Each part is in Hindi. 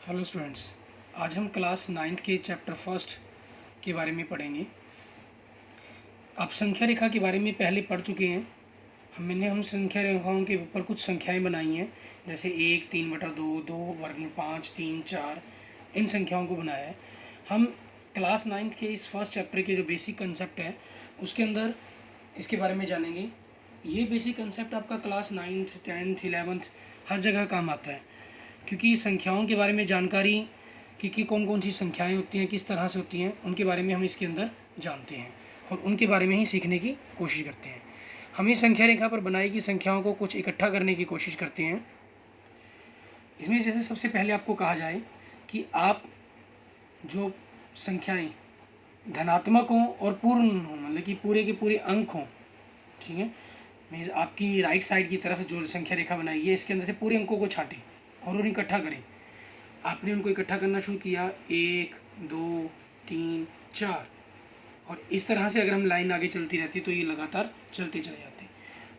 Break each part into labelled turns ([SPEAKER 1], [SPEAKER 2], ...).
[SPEAKER 1] हेलो स्टूडेंट्स, आज हम क्लास 9th के चैप्टर फर्स्ट के बारे में पढ़ेंगे। आप संख्या रेखा के बारे में पहले पढ़ चुके हैं। हम संख्या रेखाओं के ऊपर कुछ संख्याएं बनाई हैं, जैसे 1, 3/2, 2 वर्गमूल 5, 3, 4। इन संख्याओं को बनाया है। हम क्लास 9th के इस फर्स्ट चैप्टर के जो बेसिक कंसेप्ट है उसके अंदर इसके बारे में जानेंगे। ये बेसिक कंसेप्ट आपका क्लास 9th, 10th, 11th हर जगह काम आता है, क्योंकि संख्याओं के बारे में जानकारी कि कौन कौन सी संख्याएं होती हैं, किस तरह से होती हैं, उनके बारे में हम इसके अंदर जानते हैं और उनके बारे में ही सीखने की कोशिश करते हैं। हम इस संख्या रेखा पर बनाई गई संख्याओं को कुछ इकट्ठा करने की कोशिश करते हैं। इसमें जैसे सबसे पहले आपको कहा जाए कि आप जो संख्याएं धनात्मक हों और पूर्ण हों, मतलब कि पूरे के पूरे अंक हों, ठीक है। मीन्स आपकी राइट साइड की तरफ जो संख्या रेखा बनाई है इसके अंदर से पूरे अंकों को छाटें और उन्हें इकट्ठा करें। आपने उनको इकट्ठा करना शुरू किया, 1, 2, 3, 4, और इस तरह से अगर हम लाइन आगे चलती रहती तो ये लगातार चलते चले जाते।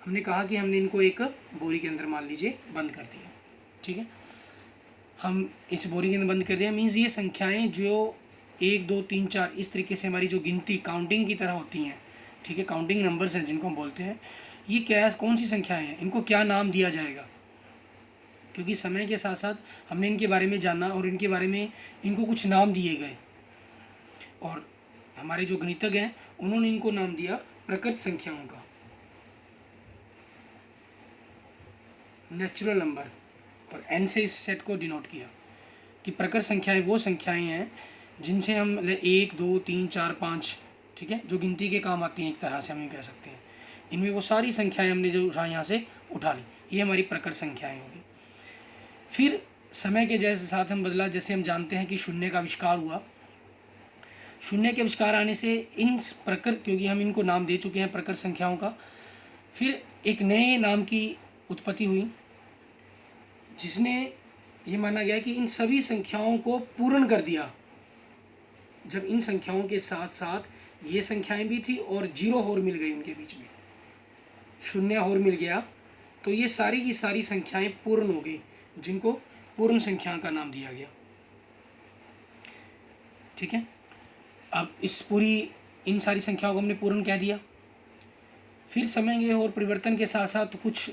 [SPEAKER 1] हमने कहा कि हमने इनको एक बोरी के अंदर मान लीजिए बंद कर दिया, ठीक है। हम इस बोरी के अंदर बंद कर दिया, मीन्स ये संख्याएं जो 1, 2, 3, 4 इस तरीके से हमारी जो गिनती काउंटिंग की तरह होती हैं, ठीक है, काउंटिंग नंबर्स हैं जिनको हम बोलते हैं। ये क्या, कौन सी संख्याएं हैं, इनको क्या नाम दिया जाएगा, क्योंकि समय के साथ साथ हमने इनके बारे में जाना और इनके बारे में इनको कुछ नाम दिए गए, और हमारे जो गणितज्ञ हैं उन्होंने इनको नाम दिया प्रकृत संख्याओं का, नेचुरल नंबर, और एन से इस सेट को डिनोट किया कि प्रकृत संख्याएं वो संख्याएं हैं जिनसे हम 1, 2, 3, 4, 5, ठीक है, जो गिनती के काम आती हैं, एक तरह से हम ये कह सकते हैं। इनमें वो सारी संख्याएं हमने जो यहाँ से उठा ली, ये हमारी प्रकृत संख्याएं होगी। फिर समय के जैसे साथ हम बदला, जैसे हम जानते हैं कि शून्य का आविष्कार हुआ। शून्य के आविष्कार आने से इन प्रकृत, क्योंकि हम इनको नाम दे चुके हैं प्रकृत संख्याओं का, फिर एक नए नाम की उत्पत्ति हुई जिसने ये माना गया कि इन सभी संख्याओं को पूर्ण कर दिया। जब इन संख्याओं के साथ साथ ये संख्याएं भी थी और जीरो और मिल गई, उनके बीच में शून्य और मिल गया, तो ये सारी की सारी संख्याएं पूर्ण हो गई, जिनको पूर्ण संख्या का नाम दिया गया, ठीक है। अब इन सारी संख्याओं को हमने पूर्ण कह दिया। फिर समय के और परिवर्तन के साथ साथ कुछ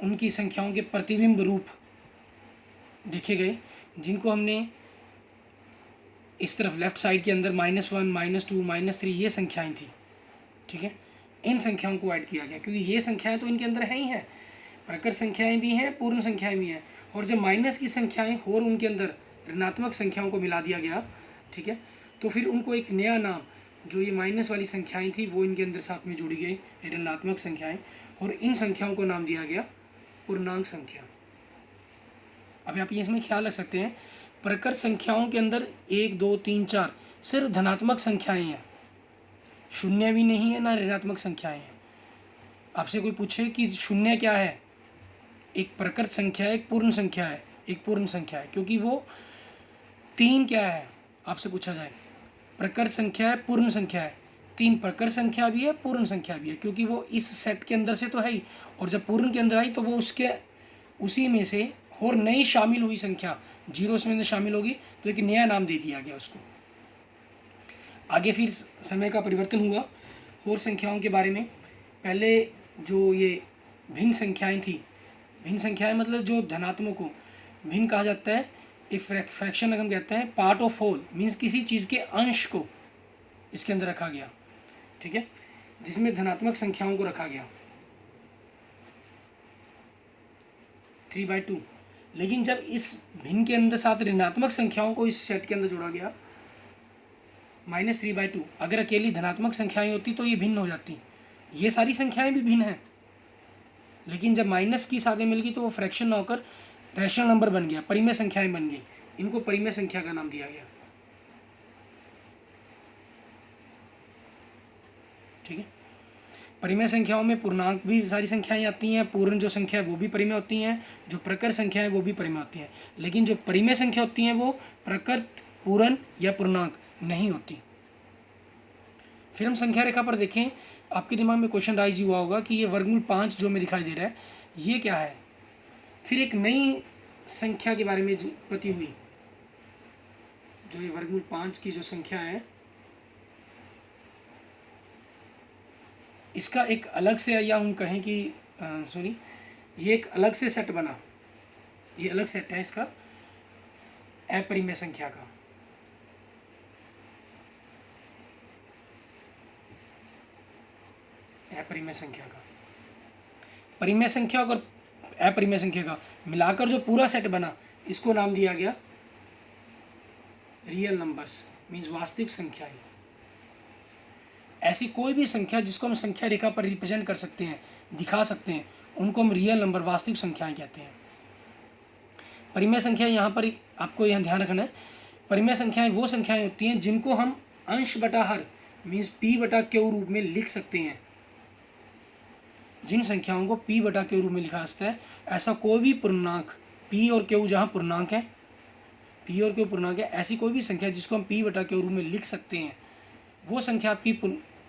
[SPEAKER 1] उनकी संख्याओं के प्रतिबिंब रूप देखे गए, जिनको हमने इस तरफ लेफ्ट साइड के अंदर -1, -2, -3 ये संख्याएं थी, ठीक है। इन संख्याओं को ऐड किया गया, क्योंकि ये संख्याएं तो इनके अंदर है ही हैं, प्रकृत संख्याएं भी हैं, पूर्ण संख्याएं भी हैं, और जब माइनस की संख्याएं और उनके अंदर ऋणात्मक संख्याओं को मिला दिया गया, ठीक है, तो फिर उनको एक नया नाम, जो ये माइनस वाली संख्याएं थी वो इनके अंदर साथ में जोड़ी गई, ऋणात्मक संख्याएं, और इन संख्याओं को नाम दिया गया पूर्णांक संख्या। अब आप इसमें ख्याल रख सकते हैं, प्रकृत संख्याओं के अंदर 1, 2, 3, 4 सिर्फ धनात्मक संख्याएं हैं, शून्य भी नहीं है, ना ऋणात्मक संख्याएं हैं। आपसे कोई पूछे कि शून्य क्या है, एक प्रकृत संख्या है, एक पूर्ण संख्या है, एक पूर्ण संख्या है, क्योंकि वो 3 क्या है, आपसे पूछा जाए प्रकृत संख्या है, पूर्ण संख्या है, 3 प्रकृत संख्या भी है, पूर्ण संख्या भी है, क्योंकि वो इस सेट के अंदर से तो है ही, और जब पूर्ण के अंदर आई तो वो उसी में से और नई शामिल हुई संख्या, जीरो में शामिल होगी, तो एक नया नाम दे दिया गया उसको। आगे फिर समय का परिवर्तन हुआ और संख्याओं के बारे में। पहले जो ये भिन्न संख्याएं थी, भिन्न संख्याएं मतलब जो धनात्मक हो, भिन्न कहा जाता है, एक फ्रैक्शन हम कहते हैं, पार्ट ऑफ होल, मीन्स किसी चीज़ के अंश को इसके अंदर रखा गया, ठीक है, जिसमें धनात्मक संख्याओं को रखा गया 3/2। लेकिन जब इस भिन्न के अंदर साथ ऋणात्मक संख्याओं को इस सेट के अंदर जोड़ा गया, -3/2, अगर अकेली धनात्मक संख्याएं होती तो ये भिन्न हो जाती। ये सारी संख्याएं भी भिन्न हैं, लेकिन जब माइनस की साथ में मिल गई तो वो फ्रैक्शन ना होकर रैशनल नंबर बन गया, परिमेय संख्याएं बन गई, इनको परिमेय संख्या का नाम दिया गया, ठीक है। परिमेय संख्याओं में पूर्णांक भी सारी संख्याएं आती हैं, पूर्ण जो संख्या है वो भी परिमेय होती हैं, जो प्रकृत संख्या है वो भी परिमेय होती हैं, लेकिन जो परिमेय संख्या होती हैं वो प्रकृत, पूर्ण या पूर्णांक नहीं होती। फिर हम संख्या रेखा पर देखें, आपके दिमाग में क्वेश्चन राइज हुआ होगा कि ये वर्गमूल 5 जो हमें दिखाई दे रहा है ये क्या है। फिर एक नई संख्या के बारे में उत्पत्ति हुई, जो ये वर्गमूल 5 की जो संख्या है, इसका एक अलग से, या हम कहें कि सॉरी, ये एक अलग से सेट बना, ये अलग सेट है इसका अपरिमेय संख्या का। अपरिमेय संख्या का, परिमेय संख्या और अपरिमेय संख्या का मिलाकर जो पूरा सेट बना, इसको नाम दिया गया रियल नंबर्स, मीन्स वास्तविक संख्याएं। ऐसी कोई भी संख्या जिसको हम संख्या रेखा पर रिप्रेजेंट कर सकते हैं, दिखा सकते हैं, उनको हम रियल नंबर, वास्तविक संख्याएं कहते हैं। परिमेय संख्या यहाँ पर आपको यहाँ ध्यान रखना है, परिमेय संख्याएं वो संख्याएं होती हैं जिनको हम अंश बटा हर, मीन्स पी बटा क्यू रूप में लिख सकते हैं। जिन संख्याओं को पी बटा क्यू रूप में लिखा जा सकता है, ऐसा कोई भी पूर्णांक, पी और क्यू जहाँ पूर्णांक है, पी और क्यू पूर्णांक है, ऐसी कोई भी संख्या जिसको हम पी बटा क्यू रूप में लिख सकते हैं, वो संख्या आपकी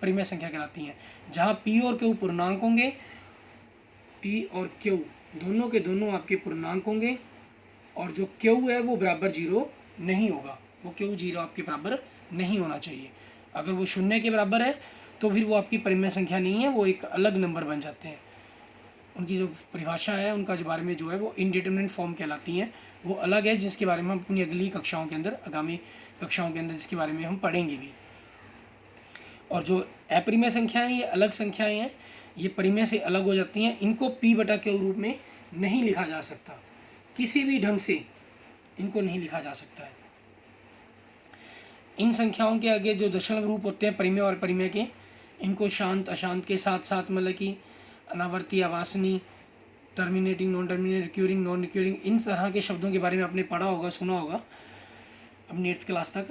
[SPEAKER 1] परिमेय संख्या कहलाती है। जहाँ पी और क्यू पूर्णांक होंगे, पी और क्यू दोनों के दोनों आपके पूर्णांक होंगे, और जो क्यू है वो बराबर जीरो नहीं होगा, वो क्यू जीरो आपके बराबर नहीं होना चाहिए। अगर वो शून्य के बराबर है तो फिर वो आपकी परिमेय संख्या नहीं है, वो एक अलग नंबर बन जाते हैं। उनकी जो परिभाषा है, उनका जो बारे में जो है वो इनडिटरमिनेट फॉर्म कहलाती हैं, वो अलग है, जिसके बारे में हम अपनी अगली कक्षाओं के अंदर, आगामी कक्षाओं के अंदर जिसके बारे में हम पढ़ेंगे भी। और जो अपरिमेय संख्याएं, ये अलग संख्याएं हैं, ये परिमेय से अलग हो जाती हैं, इनको पी बटा क्यू रूप में नहीं लिखा जा सकता, किसी भी ढंग से इनको नहीं लिखा जा सकता है। इन संख्याओं के आगे जो दशमलव रूप होते हैं परिमेय और अपरिमेय के, इनको शांत अशांत के साथ साथ, मतलब कि अनावर्ती, आवासनी, terminating, non terminating, recurring, non recurring, इन तरह के शब्दों के बारे में आपने पढ़ा होगा, सुना होगा अपनी 8th क्लास तक।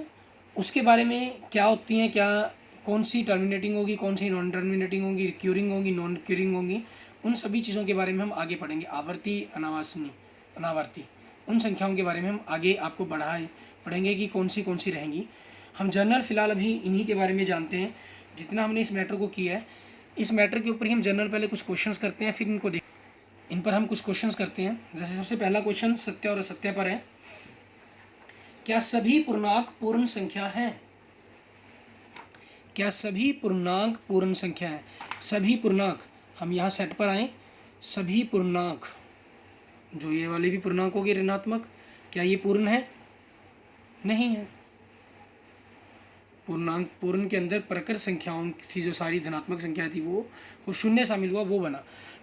[SPEAKER 1] उसके बारे में क्या होती हैं, क्या कौन सी टर्मिनेटिंग होगी, कौन सी नॉन टर्मिनेटिंग होगी, रिक्यूरिंग होगी, नॉन रिक्यूरिंग होगी, उन सभी चीज़ों के बारे में हम आगे पढ़ेंगे। आवर्ती, अनावासनी, अनावर्ती, उन संख्याओं के बारे में हम आगे आपको पढ़ेंगे कि कौन सी रहेंगी। हम जनरल फिलहाल अभी इन्हीं के बारे में जानते हैं, जितना हमने इस मैटर को किया है। इस मैटर के ऊपर ही हम जनरल पहले कुछ क्वेश्चंस करते हैं, फिर इनको इन पर हम कुछ क्वेश्चंस करते हैं। जैसे सबसे पहला क्वेश्चन सत्य और असत्य पर है, क्या सभी पूर्णांक पूर्ण संख्या हैं? क्या सभी पूर्णांक पूर्ण संख्या है? सभी पूर्णांक, हम यहाँ सेट पर आए, सभी पूर्णांक, जो ये वाले भी पूर्णांक होंगे ऋणात्मक, क्या ये पूर्ण है? नहीं है। पूर्णांक, पूर्ण के अंदर प्रकृत संख्याओं की जो सारी धनात्मक संख्या थी वो शून्य शामिल हुआ, वो बना।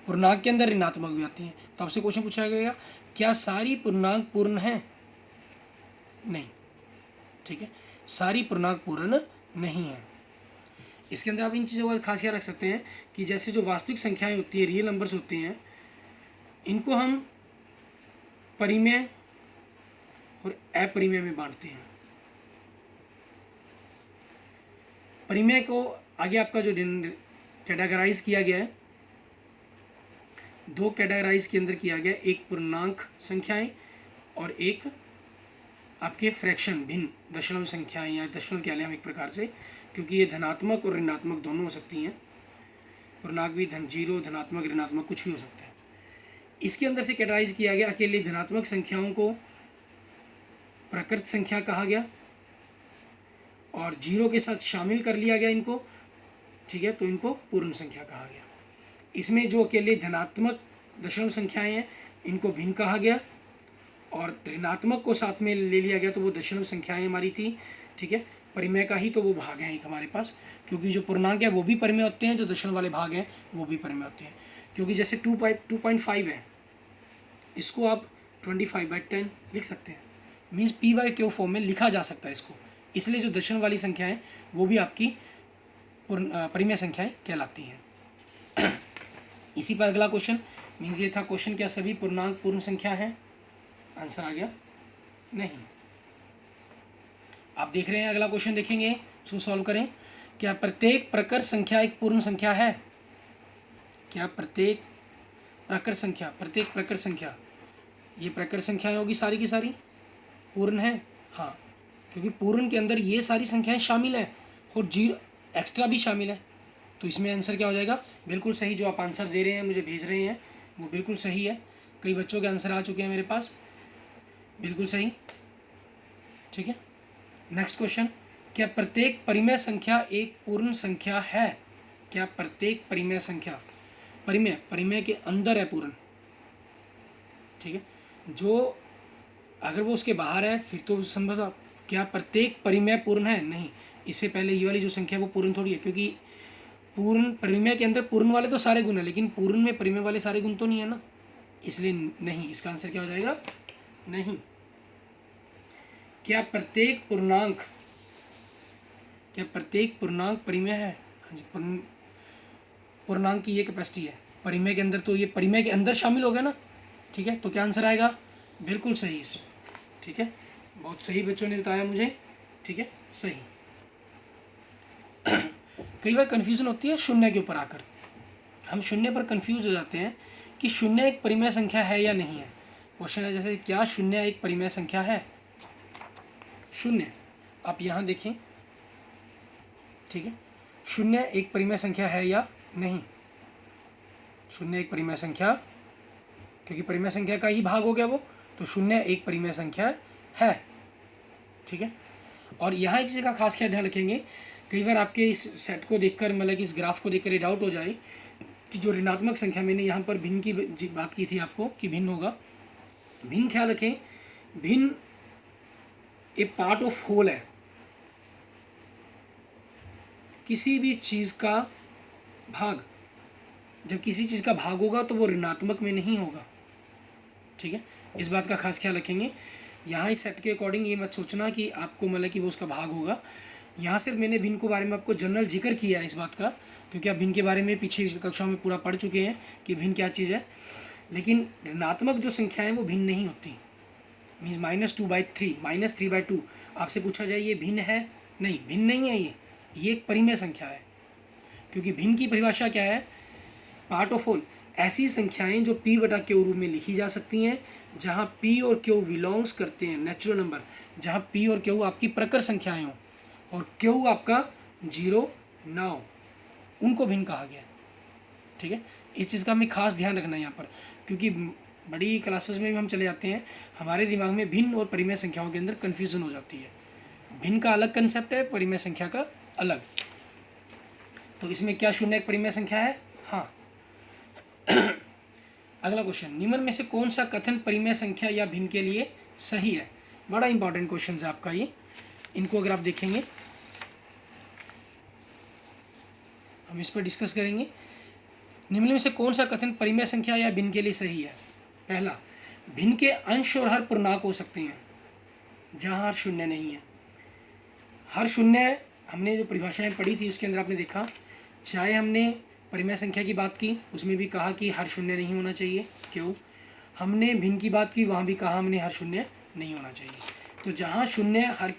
[SPEAKER 1] पूर्णांक के अंदर ऋणात्मक भी आती हैं। तो आपसे क्वेश्चन पूछा गया, क्या सारी पूर्णांक पूर्ण हैं? नहीं, ठीक है, सारी पूर्णांक पूर्ण नहीं है। इसके अंदर आप इन चीज़ों का खास ख्याल रख सकते हैं कि जैसे जो वास्तविक संख्याएं होती हैं, रियल नंबर्स होते हैं, इनको हम परिमेय और अपरिमेय में बांटते हैं। परिमेय को आगे आपका जो कैटेगराइज किया गया है, दो कैटेगराइज के अंदर किया गया, एक पूर्णांक संख्याएं और एक आपके फ्रैक्शन, भिन्न दशमलव संख्याएं, या दशमलव कह लें हम एक प्रकार से, क्योंकि ये धनात्मक और ऋणात्मक दोनों हो सकती हैं। पूर्णांक भी जीरो, धनात्मक, ऋणात्मक कुछ भी हो सकता है। इसके अंदर से कैटेगराइज किया गया, अकेले धनात्मक संख्याओं को प्रकृत संख्या कहा गया और जीरो के साथ शामिल कर लिया गया इनको, ठीक है, तो इनको पूर्ण संख्या कहा गया। इसमें जो अकेले धनात्मक दशमलव संख्याएं हैं, इनको भिन्न कहा गया, और ऋणात्मक को साथ में ले लिया गया, तो वो दशमलव संख्याएं हमारी थी, ठीक है, परिमेय का ही तो वो भाग हैं एक हमारे पास, क्योंकि जो पूर्णांक है वो भी परिमेय होते हैं, जो दशमलव वाले भाग हैं वो भी परिमेय होते हैं। क्योंकि जैसे 2.5 है, इसको आप 25/10 लिख सकते हैं, मीन्स p/q फॉर्म में लिखा जा सकता है इसको, इसलिए जो दशमलव वाली संख्याएं वो भी आपकी परिमेय संख्याएं कहलाती हैं। इसी पर अगला क्वेश्चन, मीन्स ये था क्वेश्चन, क्या सभी पूर्णांक पूर्ण संख्या है? आंसर आ गया नहीं। आप देख रहे हैं, अगला क्वेश्चन देखेंगे, इसको सॉल्व करें। क्या प्रत्येक प्रकृत संख्या एक पूर्ण संख्या है? क्या प्रत्येक प्रकृत संख्या, ये प्रकृत संख्याएं होगी सारी की सारी पूर्ण है? हाँ, क्योंकि पूर्ण के अंदर ये सारी संख्याएं शामिल हैं और जीरो एक्स्ट्रा भी शामिल है, तो इसमें आंसर क्या हो जाएगा? बिल्कुल सही, जो आप आंसर दे रहे हैं, मुझे भेज रहे हैं, वो बिल्कुल सही है। कई बच्चों के आंसर आ चुके हैं मेरे पास, बिल्कुल सही, ठीक है। नेक्स्ट क्वेश्चन, क्या प्रत्येक परिमेय संख्या एक पूर्ण संख्या है? क्या प्रत्येक परिमेय संख्या, परिमेय परिमेय के अंदर है पूर्ण, ठीक है, जो अगर वो उसके बाहर है फिर तो संभव। क्या प्रत्येक परिमेय पूर्ण है? नहीं। इससे पहले ये वाली जो संख्या है वो पूर्ण थोड़ी है, क्योंकि पूर्ण परिमेय के अंदर पूर्ण वाले तो सारे गुण है, लेकिन पूर्ण में परिमेय वाले सारे गुण तो नहीं है ना, इसलिए नहीं। इसका आंसर क्या हो जाएगा? नहीं। क्या प्रत्येक पूर्णांक, क्या प्रत्येक पूर्णांक परिमेय है? हाँ जी, पूर्णांक की ये कैपेसिटी है परिमेय के अंदर, तो ये परिमेय के अंदर शामिल हो गया ना, ठीक है। तो क्या आंसर आएगा? बिल्कुल सही, ठीक है, बहुत सही बच्चों ने बताया मुझे, ठीक है, सही। कई बार कन्फ्यूज़न होती है शून्य के ऊपर आकर, हम शून्य पर कन्फ्यूज हो जाते हैं कि शून्य एक परिमेय संख्या है या नहीं है। क्वेश्चन है जैसे, क्या शून्य एक परिमेय संख्या है? शून्य, आप यहाँ देखें, ठीक है, शून्य एक परिमेय संख्या है या नहीं? शून्य एक परिमेय संख्या, क्योंकि परिमेय संख्या का ही भाग हो गया वो, तो शून्य एक परिमेय संख्या है, ठीक है। और यहाँ एक चीज़ का खास क्या ध्यान रखेंगे, कई बार आपके इस सेट को देखकर, मतलब कि इस ग्राफ को देखकर ये डाउट हो जाए कि जो ऋणात्मक संख्या, मैंने यहाँ पर भिन्न की बात की थी आपको कि भिन्न होगा, भिन्न ख्याल रखें, भिन्न ए पार्ट ऑफ होल है, किसी भी चीज़ का भाग, जब किसी चीज़ का भाग होगा तो वो ऋणात्मक में नहीं होगा, ठीक है, इस बात का खास ख्याल रखेंगे। यहाँ इस सेट के अकॉर्डिंग ये मत सोचना कि आपको मतलब कि वो उसका भाग होगा। यहाँ सिर्फ मैंने भिन्न के बारे में आपको जनरल जिक्र किया है इस बात का, क्योंकि आप भिन्न के बारे में पीछे कक्षाओं में पूरा पढ़ चुके हैं कि भिन्न क्या चीज़ है। लेकिन ऋणात्मक जो संख्याएँ वो भिन्न नहीं होती, मीन्स -2/3, -3/2 आपसे पूछा जाए ये भिन्न है? नहीं, भिन्न नहीं है ये एक परिमेय संख्या है, क्योंकि भिन्न की परिभाषा क्या है? पार्ट ऑफ होल, ऐसी संख्याएं जो p/q रूप में लिखी जा सकती हैं, जहां p और q बिलोंग्स करते हैं नेचुरल नंबर, जहां p और q आपकी प्रकर संख्याएं हों और q आपका 0 ना हो, उनको भिन्न कहा गया है, ठीक है। इस चीज़ का हमें खास ध्यान रखना है यहाँ पर, क्योंकि बड़ी क्लासेस में भी हम चले जाते हैं, हमारे दिमाग में भिन्न और परिमेय संख्याओं के अंदर कन्फ्यूज़न हो जाती है। भिन्न का अलग कंसेप्ट है, परिमेय संख्या का अलग। तो इसमें क्या शून्य एक परिमेय संख्या है? हाँ। अगला क्वेश्चन, निम्न में से कौन सा कथन परिमेय संख्या या भिन्न के लिए सही है? बड़ा इंपॉर्टेंट क्वेश्चन है आपका ये, इनको अगर आप देखेंगे, हम इस पर डिस्कस करेंगे। निम्न में से कौन सा कथन परिमेय संख्या या भिन्न के लिए सही है? पहला, भिन्न के अंश और हर पूर्णांक हो सकते हैं जहाँ हर शून्य नहीं है। हर शून्य, हमने जो परिभाषाएं पढ़ी थी उसके अंदर आपने देखा, चाहे हमने परिमेय संख्या की बात की उसमें भी कहा कि हर शून्य नहीं होना चाहिए, क्यों? हमने भिन्न की बात की, वहाँ भी कहा हमने हर शून्य नहीं होना चाहिए। तो जहाँ शून्य हर,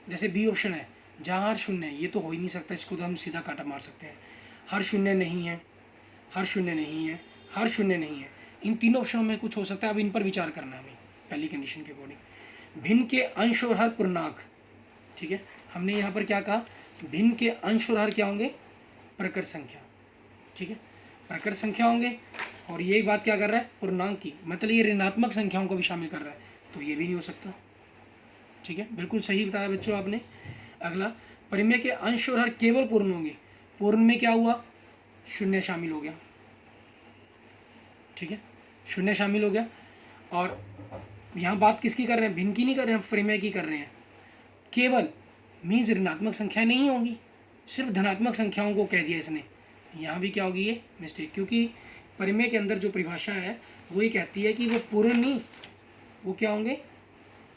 [SPEAKER 1] जैसे बी ऑप्शन है, जहाँ हर शून्य, ये तो हो ही नहीं सकता, इसको तो हम सीधा काटा मार सकते हैं। हर शून्य नहीं है, हर शून्य नहीं है, हर शून्य नहीं है, इन तीनों ऑप्शनों में कुछ हो सकता है। अब इन पर विचार करना है हमें पहली कंडीशन के अकॉर्डिंग। भिन्न के अंश और हर पूर्णांक, ठीक है, हमने यहाँ पर क्या कहा? भिन्न के अंश और हर क्या होंगे? प्रकर संख्या, ठीक है, प्रकर संख्या होंगे। और ये बात क्या कर रहा है? पूर्णांक की, मतलब ये ऋणात्मक संख्याओं को भी शामिल कर रहा है, तो ये भी नहीं हो सकता, ठीक है, बिल्कुल सही बताया बच्चों आपने। अगला, परिमेय के अंश और हर केवल पूर्ण होंगे। पूर्ण में क्या हुआ? शून्य शामिल हो गया, ठीक है, शून्य शामिल हो गया। और यहाँ बात किसकी कर रहे हैं? भिन्न की नहीं कर रहे हैं, परिमेय की कर रहे हैं। केवल मीन्स ऋणात्मक संख्या नहीं होंगी, सिर्फ धनात्मक संख्याओं को कह दिया इसने। यहाँ भी क्या होगी? ये मिस्टेक, क्योंकि परिमेय के अंदर जो परिभाषा है वो ये कहती है कि वो पूर्ण नहीं, वो क्या होंगे?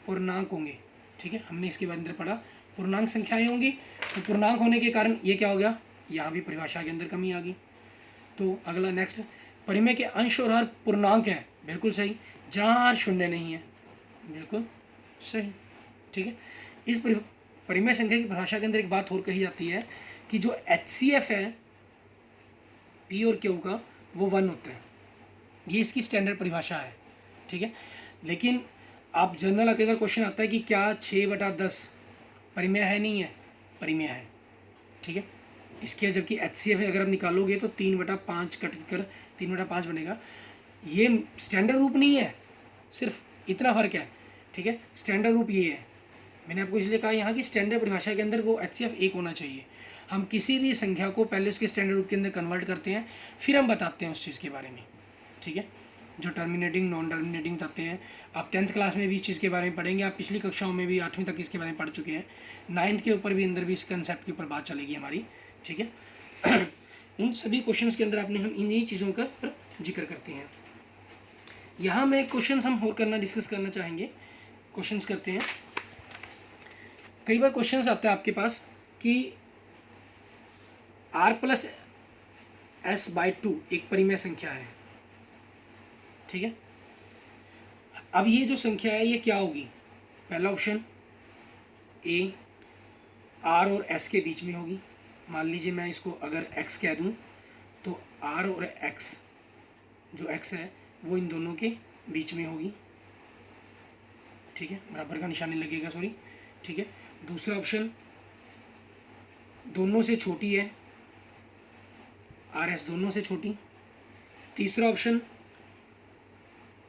[SPEAKER 1] पूर्णांक होंगे, ठीक है, हमने इसके बाद अंदर पढ़ा पूर्णांक संख्याएं होंगी। तो पूर्णांक होने के कारण ये क्या हो गया? यहाँ भी परिभाषा के अंदर कमी आ गई। तो अगला नेक्स्ट, परिमेय के अंश और हर पूर्णांक है, बिल्कुल सही, जहाँ हर शून्य नहीं है, बिल्कुल सही, ठीक है। इस परिमेय संख्या की परिभाषा के अंदर एक बात और कही जाती है कि जो HCF है P और Q का, वो 1 होता है, ये इसकी स्टैंडर्ड परिभाषा है, ठीक है। लेकिन आप जनरल कई बार क्वेश्चन आता है कि क्या 6/10 परिमेय है? नहीं है, परिमेय है, ठीक है। इसके जबकि HCF अगर आप निकालोगे तो 3/5 कट कर 3/5 बनेगा। ये स्टैंडर्ड रूप नहीं है, सिर्फ इतना फ़र्क है, ठीक है। स्टैंडर्ड रूप ये है, मैंने आपको इसलिए कहा यहाँ की स्टैंडर्ड परिभाषा के अंदर वो HCF 1 होना चाहिए। हम किसी भी संख्या को पहले उसके स्टैंडर्ड रूप के अंदर कन्वर्ट करते हैं, फिर हम बताते हैं उस चीज़ के बारे में, ठीक है। जो टर्मिनेटिंग नॉन टर्मिनेटिंग तथ्य हैं, आप 10th क्लास में भी इस चीज़ के बारे में पढ़ेंगे, आप पिछली कक्षाओं में भी 8वीं तक इसके बारे में पढ़ चुके हैं, 9th के ऊपर भी अंदर भी इस कंसेप्ट के ऊपर बात चलेगी हमारी, ठीक है। इन सभी क्वेश्चंस के अंदर आपने हम इन्हीं चीज़ों का पर जिक्र करते हैं। यहाँ में क्वेश्चंस हम और डिस्कस करना चाहेंगे। क्वेश्चंस करते हैं। कई बार क्वेश्चंस आता है आपके पास कि r+s/2 एक परिमेय संख्या है, ठीक है। अब ये जो संख्या है ये क्या होगी? पहला ऑप्शन ए, r और s के बीच में होगी। मान लीजिए मैं इसको अगर x कह दूं तो r और x, जो x है वो इन दोनों के बीच में होगी, ठीक है, बराबर का निशान लगेगा, सॉरी, ठीक है। दूसरा ऑप्शन दोनों से छोटी है, RS दोनों से छोटी। तीसरा ऑप्शन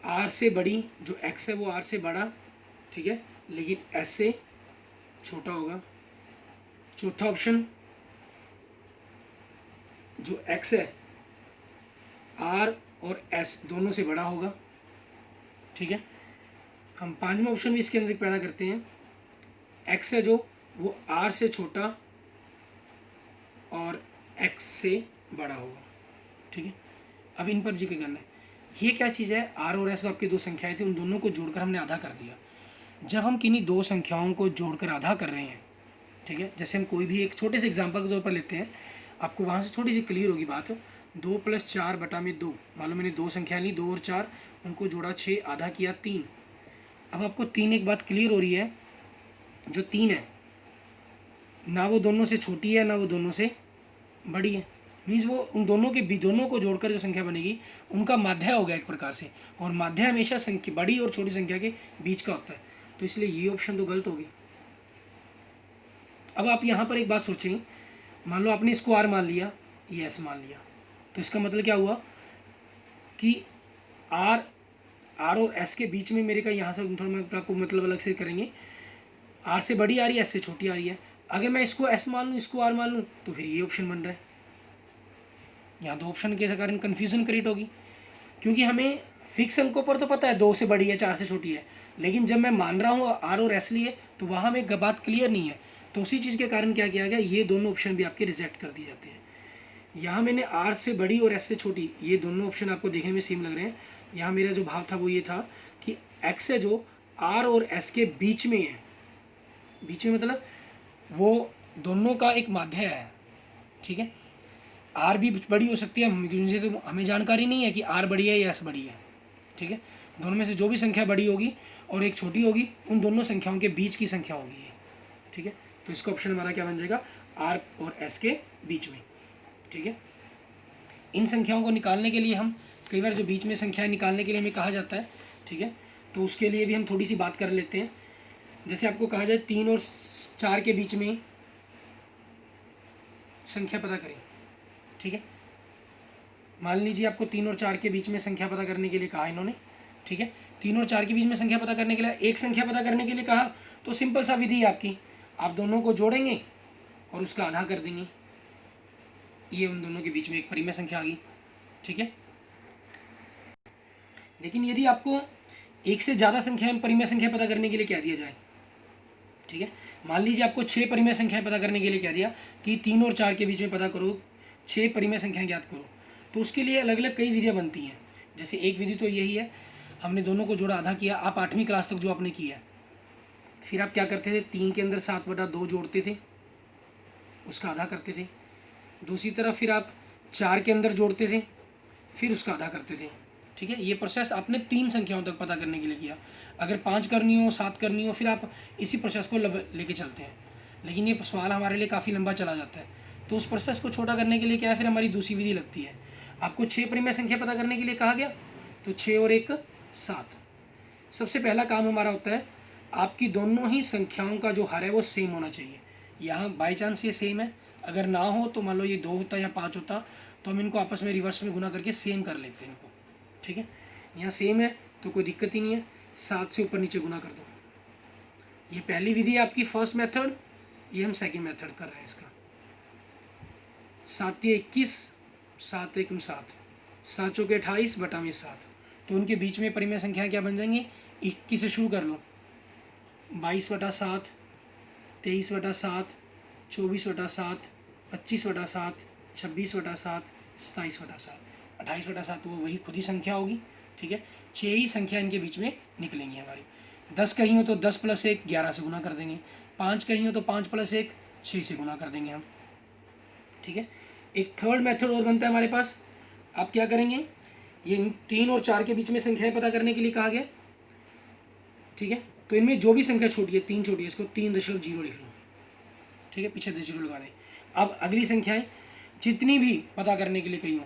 [SPEAKER 1] R से बड़ी, जो X है वो R से बड़ा, ठीक है, लेकिन S से छोटा होगा। चौथा ऑप्शन जो X है R और S दोनों से बड़ा होगा, ठीक है। हम पांचवा ऑप्शन भी इसके अंदर पैदा करते हैं। X है जो वो R से छोटा और X से बड़ा होगा, ठीक है। अब इन पर जिक्र करना है। ये क्या चीज़ है? R और S आपकी दो संख्याएं थी, उन दोनों को जोड़कर हमने आधा कर दिया। जब हम किन्हीं दो संख्याओं को जोड़कर आधा कर रहे हैं, ठीक है, जैसे हम कोई भी एक छोटे से एग्जांपल के तौर पर लेते हैं, आपको वहाँ से थोड़ी सी क्लियर होगी बात। 2 + 4/2, मान लो मैंने दो संख्या ली, 2 और 4, उनको जोड़ा 6, आधा किया 3। अब आपको 3 एक बात क्लियर हो रही है, जो 3 है ना वो दोनों से छोटी है ना वो दोनों से बड़ी है, मीन्स वो उन दोनों के भी, दोनों को जोड़कर जो संख्या बनेगी उनका माध्य होगा एक प्रकार से, और माध्य हमेशा संख्या बड़ी और छोटी संख्या के बीच का होता है, तो इसलिए ये ऑप्शन तो गलत होगी। अब आप यहाँ पर एक बात सोचें, मान लो आपने इसको R मान लिया, ये S मान लिया, तो इसका मतलब क्या हुआ कि R और S के बीच में मेरे का यहाँ से थोड़ा मैं आपको मतलब अलग से करेंगे, R से बड़ी आ रही है, S से छोटी आ रही है। अगर मैं इसको S मान लूँ, इसको R मान लूँ, तो फिर ये ऑप्शन बन रहा है। यहाँ दो ऑप्शन के कारण कन्फ्यूज़न क्रिएट होगी, क्योंकि हमें फिक्स अंकों पर तो पता है 2 से बड़ी है, 4 से छोटी है, लेकिन जब मैं मान रहा हूँ R और S लिए, तो वहाँ में बात क्लियर नहीं है। तो उसी चीज़ के कारण क्या किया गया, ये दोनों ऑप्शन भी आपके रिजेक्ट कर दिए जाते हैं। यहाँ मैंने R से बड़ी और S से छोटी, ये दोनों ऑप्शन आपको देखने में सेम लग रहे हैं। यहाँ मेरा जो भाव था वो ये था कि X है जो R और S के बीच में है, बीच में मतलब वो दोनों का एक माध्य है, ठीक है। R भी बड़ी हो सकती है, मुझे तो हमें जानकारी नहीं है कि R बड़ी है या S बड़ी है, ठीक है। दोनों में से जो भी संख्या बड़ी होगी और एक छोटी होगी, उन दोनों संख्याओं के बीच की संख्या होगी ये, ठीक है। तो इसका ऑप्शन हमारा क्या बन जाएगा? R और S के बीच में, ठीक है। इन संख्याओं को निकालने के लिए हम कई बार जो बीच में संख्याएं निकालने के लिए हमें कहा जाता है, ठीक है, तो उसके लिए भी हम थोड़ी सी बात कर लेते हैं। जैसे आपको कहा जाए 3 और 4 के बीच में संख्या पता करें, ठीक है। मान लीजिए आपको 3 और 4 के बीच में संख्या पता करने के लिए कहा इन्होंने, ठीक है। 3 और 4 के बीच में संख्या पता करने के लिए, एक संख्या पता करने के लिए कहा, तो सिंपल सा विधि है आपकी, आप दोनों को जोड़ेंगे और उसका आधा कर देंगे, ये उन दोनों के बीच में एक परिमेय संख्या आ गई, ठीक है। लेकिन यदि आपको एक से ज़्यादा संख्या में परिमेय संख्या पता करने के लिए क्या दिया जाए, ठीक है, मान लीजिए आपको 6 परिमेय संख्याएं पता करने के लिए क्या दिया कि 3 और 4 के बीच में पता करो, 6 परिमेय संख्याएं ज्ञात करो, तो उसके लिए अलग अलग कई विधियां बनती हैं। जैसे एक विधि तो यही है, हमने दोनों को जोड़ा, आधा किया, आप 8वीं क्लास तक जो आपने किया है, फिर आप क्या करते थे, 3 के अंदर 7/2 जोड़ते थे, उसका आधा करते थे। दूसरी तरफ फिर आप 4 के अंदर जोड़ते थे, फिर उसका आधा करते थे, ठीक है। ये प्रोसेस आपने 3 संख्याओं तक पता करने के लिए किया। अगर 5 करनी हो, 7 करनी हो, फिर आप इसी प्रोसेस को लेके चलते हैं, लेकिन ये सवाल हमारे लिए काफ़ी लंबा चला जाता है, तो उस प्रोसेस को छोटा करने के लिए क्या है, फिर हमारी दूसरी विधि लगती है। आपको 6 परिमेय संख्या पता करने के लिए कहा गया, तो 6 और 1 7। सबसे पहला काम हमारा होता है, आपकी दोनों ही संख्याओं का जो हर है वो सेम होना चाहिए। यहाँ बाई चांस ये सेम है, अगर ना हो तो मान लो ये 2 होता या 5 होता, तो हम इनको आपस में रिवर्स में गुना करके सेम कर लेते हैं इनको, ठीक है। यहाँ सेम है तो कोई दिक्कत ही नहीं है, 7 से ऊपर नीचे गुना कर दो, ये पहली विधि है आपकी फर्स्ट मेथड, ये हम सेकंड मेथड कर रहे हैं इसका। 7 21, 7 1 7, 7 चौके 28 बटा में 7, तो उनके बीच में परिमेय संख्या क्या बन जाएंगी? 21 से शुरू कर लो, 22 बटा 7, 23 बटा 7, 24 बटा 7, 25 बटा 7, 26 बटा 7, 27 बटा 7, 28 बटा 7, वो वही खुद ही संख्या होगी। ठीक है, 6 ही संख्या इनके बीच में निकलेंगी हमारी। 10 कहीं हो तो 10 प्लस 1 11 से गुना कर देंगे, 5 कहीं हो तो 5 प्लस 1 6 से गुना कर देंगे हम। ठीक है, एक थर्ड मेथड और बनता है हमारे पास। आप क्या करेंगे, ये 3 और 4 के बीच में संख्याएं पता करने के लिए कहा गया। ठीक है, तो इनमें जो भी संख्या छोटी है, 3 छोटी है, इसको 3.0 लिख लो। ठीक है, पीछे 0 लगा दें। अब अगली संख्याएं जितनी भी पता करने के लिए कही हो,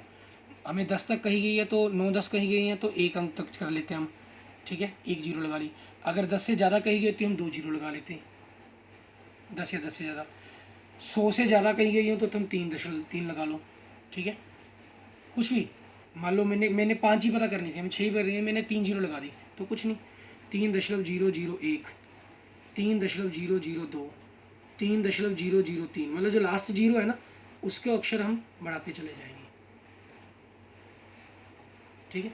[SPEAKER 1] हमें 10 तक कही गई है तो 9 10 कही गई हैं तो 1 अंक तक कर लेते हैं हम। ठीक है, 1 0 लगा ली। अगर 10 से ज़्यादा कही गई तो हम 2 0 लगा लेते हैं, 10 या 10 से ज़्यादा। 100 से ज़्यादा कही गई हो तो तुम 3.3 लगा लो। ठीक है, कुछ भी, मान लो मैंने 5 ही पता करनी थी, हमें 6 ही कर रही है, मैंने 3 0 लगा दी तो कुछ नहीं। 3.001, 3.002, 3.003, मतलब जो लास्ट जीरो है ना उसके अक्षर हम बढ़ाते चले जाएंगे। ठीक है,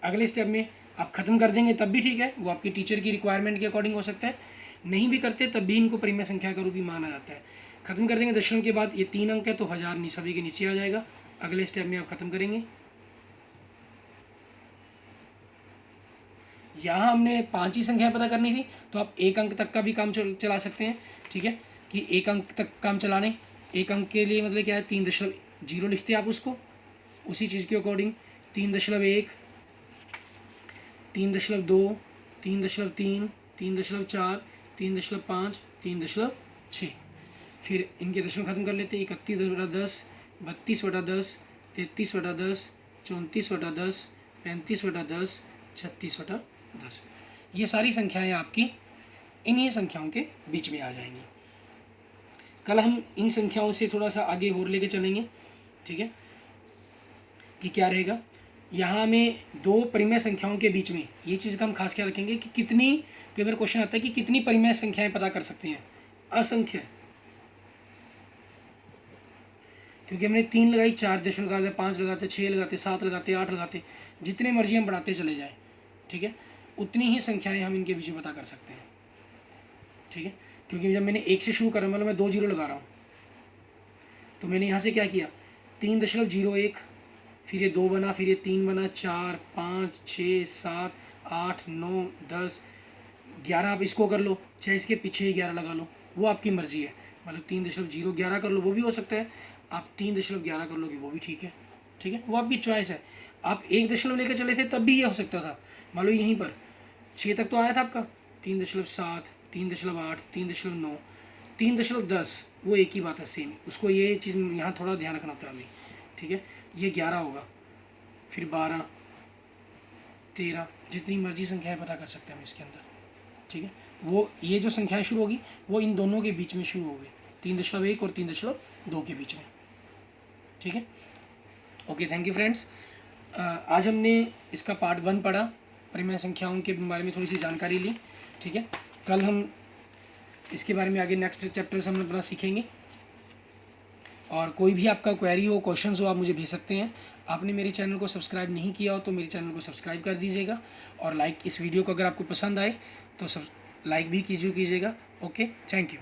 [SPEAKER 1] अगले स्टेप में आप ख़त्म कर देंगे तब भी ठीक है, वो आपकी टीचर की रिक्वायरमेंट के अकॉर्डिंग हो सकता है। नहीं भी करते तब भी इनको परिमेय संख्या का रूप ही माना जाता है। ख़त्म कर देंगे दशमलव के बाद, ये 3 अंक है तो 1000 सभी के नीचे आ जाएगा। अगले स्टेप में आप ख़त्म करेंगे। यहाँ हमने 5 ही संख्या पता करनी थी तो आप 1 अंक तक का भी काम चला सकते हैं। ठीक है, कि 1 अंक तक काम चलाने, 1 अंक के लिए मतलब क्या है, 3.0 लिखते हैं आप उसको उसी चीज़ के अकॉर्डिंग। 3.1, 3.2, 3.3, 3.4, 3.5, 3.6। फिर इनके दशमलव खत्म कर लेते हैं। 31 बटा 10, 32 बटा 10, 33 बटा 10, 34 बटा 10, 35 बटा 10, 36 बटा 10। ये सारी संख्याएं आपकी इन्हीं संख्याओं के बीच में आ जाएंगी। कल हम इन संख्याओं से थोड़ा सा आगे और लेके चलेंगे। ठीक है, कि क्या रहेगा, यहाँ में 2 परिमेय संख्याओं के बीच में ये चीज़ का हम खास ख्याल रखेंगे कि कितनी, कई बार क्वेश्चन आता है कि कितनी परिमेय संख्याएं पता कर सकते हैं। असंख्य, क्योंकि हमने 3 लगाई, 4 दशमलव लगाते, 5 लगाते, 6 लगाते, 7 लगाते, 8 लगाते, जितने मर्जी हम बढ़ाते चले जाएं। ठीक है, उतनी ही संख्याएं हम इनके बीच में पता कर सकते हैं। ठीक है, क्योंकि जब मैंने 1 से शुरू करा, मतलब मैं 2 0 लगा रहा हूँ, तो मैंने यहाँ से क्या किया, 3.01, फिर ये 2 बना, फिर ये 3 बना, 4 5 6 7 8 9 10 11। आप इसको कर लो, चाहे इसके पीछे ही 11 लगा लो, वो आपकी मर्जी है। मतलब 3.011 कर लो, वो भी हो सकता है। आप 3.11 कर लोगे, वो भी ठीक है। ठीक है, वो आपकी चॉइस है। आप 1 दशमलव लेकर चले थे तब भी ये हो सकता था। मान लो यहीं पर 6 तक तो आया था आपका, 3.7, 3.8, 3.9, 3.10, वो एक ही बात है, सेम। उसको ये चीज़ यहाँ थोड़ा ध्यान रखना होता है हमें। ठीक है, ये 11 होगा, फिर 12, 13, जितनी मर्जी संख्याएं पता कर सकते हैं हम इसके अंदर। ठीक है, वो ये जो संख्याएं शुरू होगी वो इन दोनों के बीच में शुरू होगी, 3.1 और 3.2 के बीच में। ठीक है, ओके, थैंक यू फ्रेंड्स। आज हमने इसका पार्ट 1 पढ़ा, परिमेय संख्याओं के बारे में थोड़ी सी जानकारी ली। ठीक है, कल हम इसके बारे में आगे नेक्स्ट चैप्टर से हम अपना सीखेंगे। और कोई भी आपका क्वेरी हो, क्वेश्चंस हो, आप मुझे भेज सकते हैं। आपने मेरे चैनल को सब्सक्राइब नहीं किया हो तो मेरे चैनल को सब्सक्राइब कर दीजिएगा, और लाइक, इस वीडियो को अगर आपको पसंद आए तो सब लाइक भी कीजिएगा। Okay, thank you.